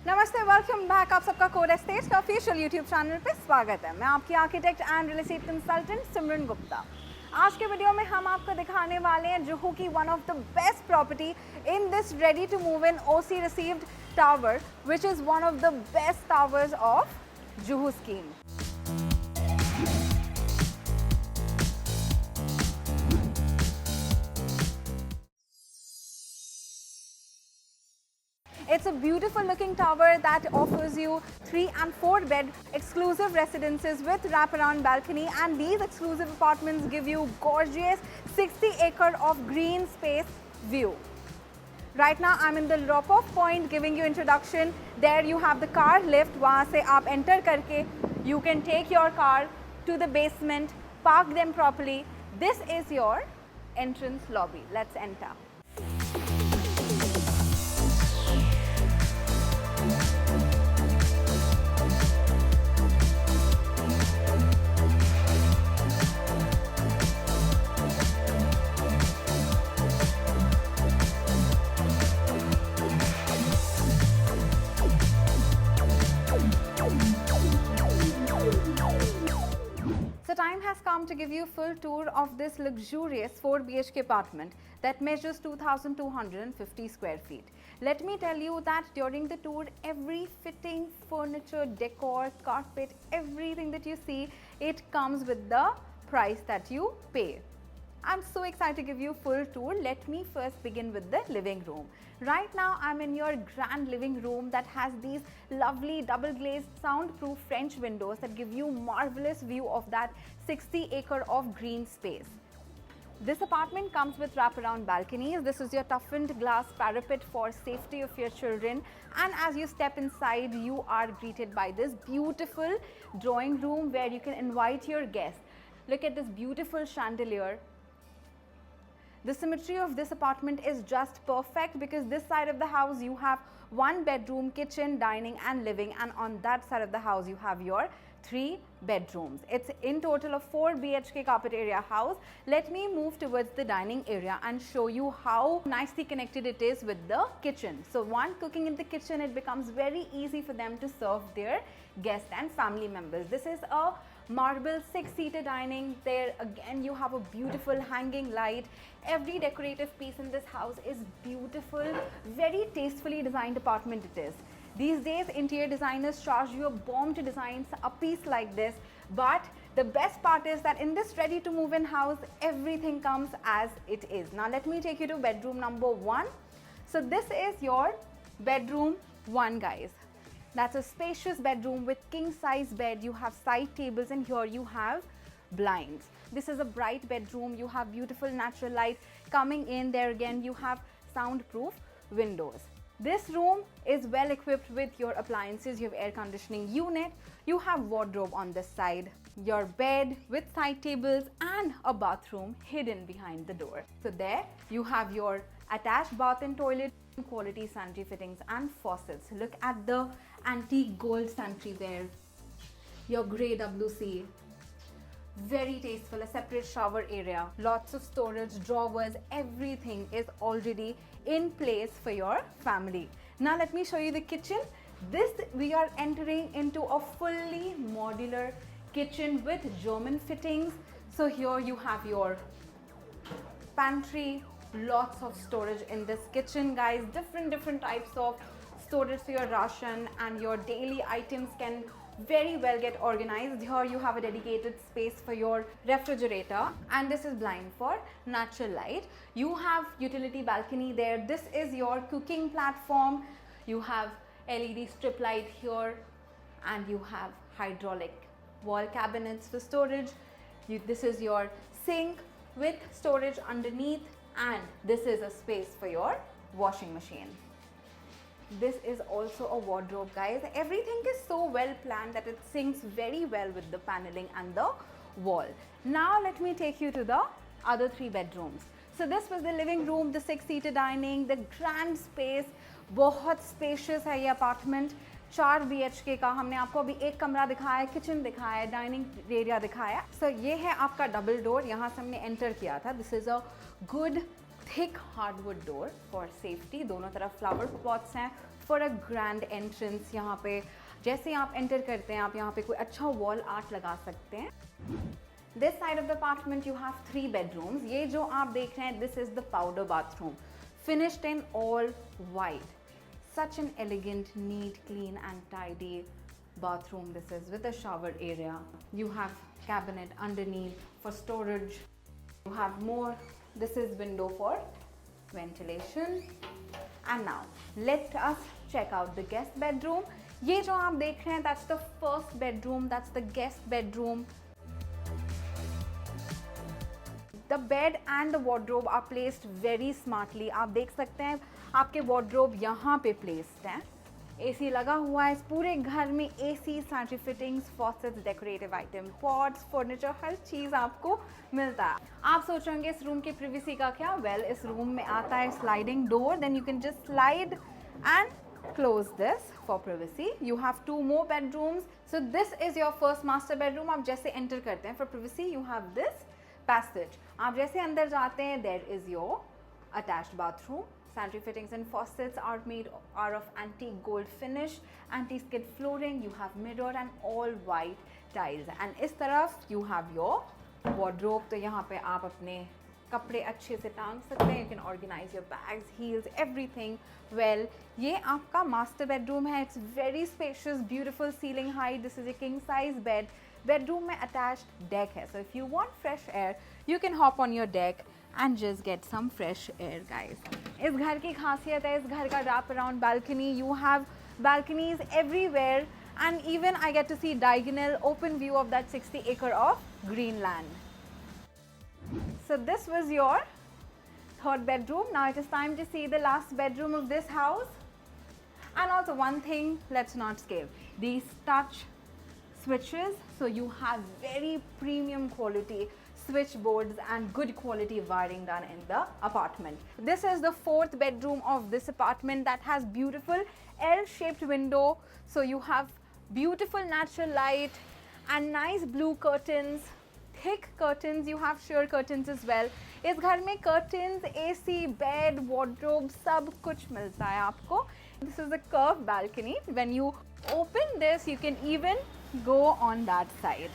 नमस्ते, welcome back. आप सबका कोड एस्टेट का ऑफिशियल यूट्यूब चैनल पे स्वागत है। मैं आपकी architect and real estate consultant Simran Gupta. आज के वीडियो में हम आपको दिखाने वाले हैं जुहू की one of the best property in this ready to move in OC received tower, which is one of the best towers of Juhu scheme. It's a beautiful looking tower that offers you 3 and 4 bed exclusive residences with wraparound balcony, and these exclusive apartments give you gorgeous 60-acre of green space view. Right now I'm in the drop off point giving you introduction. There you have the car lift. वहाँ से आप enter करके you can take your car to the basement, park them properly. This is your entrance lobby. Let's enter. So time has come to give you a full tour of this luxurious 4 BHK apartment that measures 2,250 square feet. Let me tell you that during the tour, every fitting, furniture, decor, carpet, everything that you see, it comes with the price that you pay. I'm so excited to give you a full tour. Let me first begin with the living room. Right now I'm in your grand living room that has these lovely double glazed soundproof French windows that give you marvelous view of that 60-acre of green space. This apartment comes with wraparound balconies. This is your toughened glass parapet for safety of your children, and as you step inside you are greeted by this beautiful drawing room where you can invite your guests. Look at this beautiful chandelier. The symmetry of this apartment is just perfect because this side of the house you have 1 bedroom, kitchen, dining and living, and on that side of the house you have your 3 bedrooms. It's in total of 4 BHK carpet area house. Let me move towards the dining area and show you how nicely connected it is with the kitchen. So one cooking in the kitchen, it becomes very easy for them to serve their guests and family members. This is a marble 6-seater dining. There again you have a beautiful hanging light. Every decorative piece in this house is beautiful. Very tastefully designed apartment it is. These days interior designers charge you a bomb to design a piece like this, but the best part is that in this ready to move in house everything comes as it is. Now let me take you to bedroom number 1. So this is your bedroom 1, guys. That's a spacious bedroom with king size bed. You have side tables and here you have blinds. This is a bright bedroom. You have beautiful natural light coming in. There again you have soundproof windows. This room is well equipped with your appliances. You have air conditioning unit. You have wardrobe on this side. Your bed with side tables and a bathroom hidden behind the door. So there you have your attached bath and toilet, quality sanitary fittings and faucets. Look at the antique gold sanitary there. Your grey WC. Very tasteful, a separate shower area, lots of storage, drawers, everything is already in place for your family. Now let me show you the kitchen. We are entering into a fully modular kitchen with German fittings. So here you have your pantry, lots of storage in this kitchen, guys. Different types of storage for your ration and your daily items can very well get organized. Here you have a dedicated space for your refrigerator, and this is blind for natural light. You have utility balcony there. This is your cooking platform. You have LED strip light here, and you have hydraulic wall cabinets for storage. This is your sink with storage underneath, and this is a space for your washing machine. This is also a wardrobe, guys. Everything is so well planned that it syncs very well with the paneling and the wall. Now let me take you to the other 3 bedrooms. So this was the living room, the 6-seater dining, the grand space. बहुत spacious है ये apartment. 4 BHK का हमने आपको अभी एक कमरा दिखाया है, किचन दिखाया है, डाइनिंग एरिया दिखाया. सो ये है आपका डबल डोर. यहाँ से हमने एंटर किया था. This is a good thick hardwood door for safety. दोनों तरफ flower pots हैं for a grand entrance. यहाँ पे जैसे आप enter करते हैं आप यहाँ पे कोई अच्छा wall art लगा सकते हैं. This side of the apartment you have 3 bedrooms. ये जो आप देख रहे हैं, this is the powder bathroom, finished in all white. Such an elegant, neat, clean and tidy bathroom this is, with a shower area. You have cabinet underneath for storage. You have more. This is window for ventilation. And now let us check out the guest bedroom. ये जो आप देख रहे हैं, that's the first bedroom. That's the guest bedroom. The bed and the wardrobe are placed very smartly. आप देख सकते हैं आपके wardrobe यहाँ पे placed हैं. AC लगा हुआ है. इस पूरे घर में AC, sanitary fittings, faucets, decorative items, pots, furniture, हर चीज़ आपको मिलता है. आप सोच रहे होंगे इस रूम की privacy का क्या? Well, इस रूम में आता है sliding door. Then you can just slide and close this for privacy. You have 2 more bedrooms. So this is your first master bedroom. आप जैसे enter करते हैं, for privacy you have this passage. आप जैसे अंदर जाते हैं, there is your attached bathroom. Sanitary fittings and faucets are made out of antique gold finish, anti-skid flooring. You have mirror and all white tiles. And इस तरफ you have your wardrobe. तो यहाँ पे आप अपने कपड़े अच्छे से टांग सकते हैं. You can organize your bags, heels, everything well. ये आपका master bedroom है. It's very spacious, beautiful ceiling height. This is a king size bed. Bedroom में attached deck है. So if you want fresh air, you can hop on your deck and just get some fresh air, guys. इस घर की खासियत है इस घर का wrap around balcony. You have balconies everywhere, and even I get to see diagonal open view of that 60 acre of green land. So this was your third bedroom. Now it is time to see the last bedroom of this house. And also one thing, let's not skip these touch switches. So you have very premium quality switchboards and good quality wiring done in the apartment. This is the 4th bedroom of this apartment that has beautiful L-shaped window. So you have beautiful natural light and nice blue curtains, thick curtains. You have sheer curtains as well. इस घर में curtains, AC, bed, wardrobe सब कुछ मिलता है आपको. This is a curved balcony. When you open this, you can even go on that side.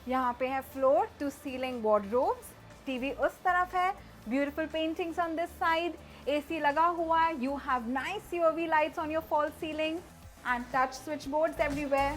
यहाँ पे है floor to ceiling wardrobes. TV उस तरफ है. Beautiful paintings on this side. AC लगा हुआ है. You have nice UV lights on your false ceiling and touch switchboards everywhere.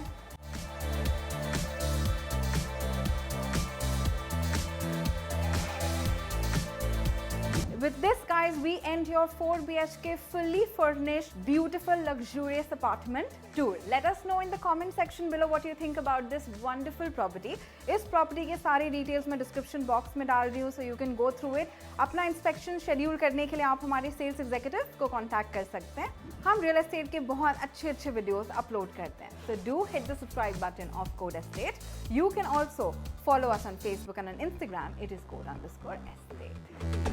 With this, guys, we end your 4 BHK fully furnished, beautiful, luxurious apartment tour. Let us know in the comment section below what you think about this wonderful property. इस property के सारे details मैं description box में डाल रही हूँ, so you can go through it. अपना inspection schedule करने के लिए आप हमारे sales executive को contact कर सकते हैं. हम real estate के बहुत अच्छे videos upload करते हैं. So do hit the subscribe button of Code Estate. You can also follow us on Facebook and on Instagram. It is Code_Estate.